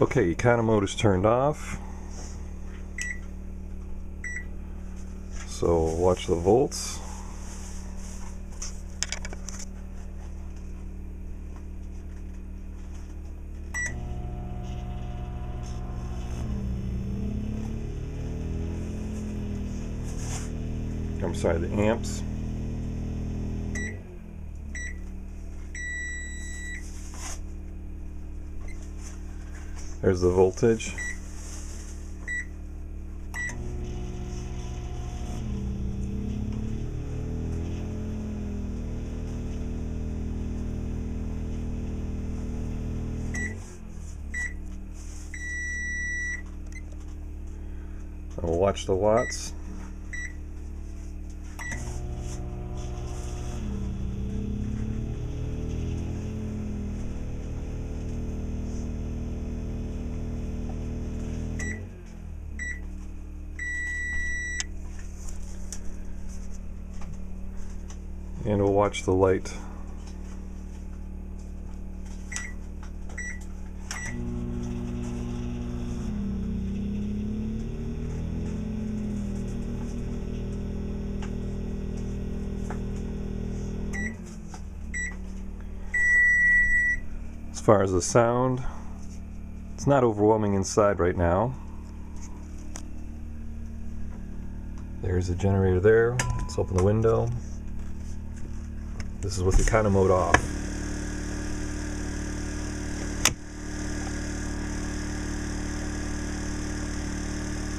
Okay, econo mode is turned off. So watch the volts. I'm sorry, the amps. There's the voltage. And we'll watch the watts. And we'll watch the light. As far as the sound, it's not overwhelming inside right now. There's a generator there. Let's open the window. This is with the econo mode off.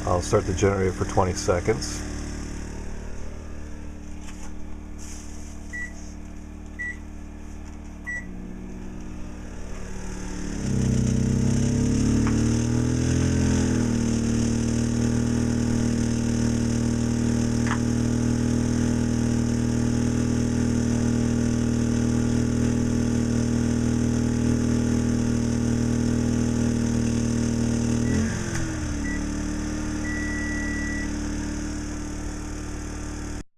I'll start the generator for 20 seconds.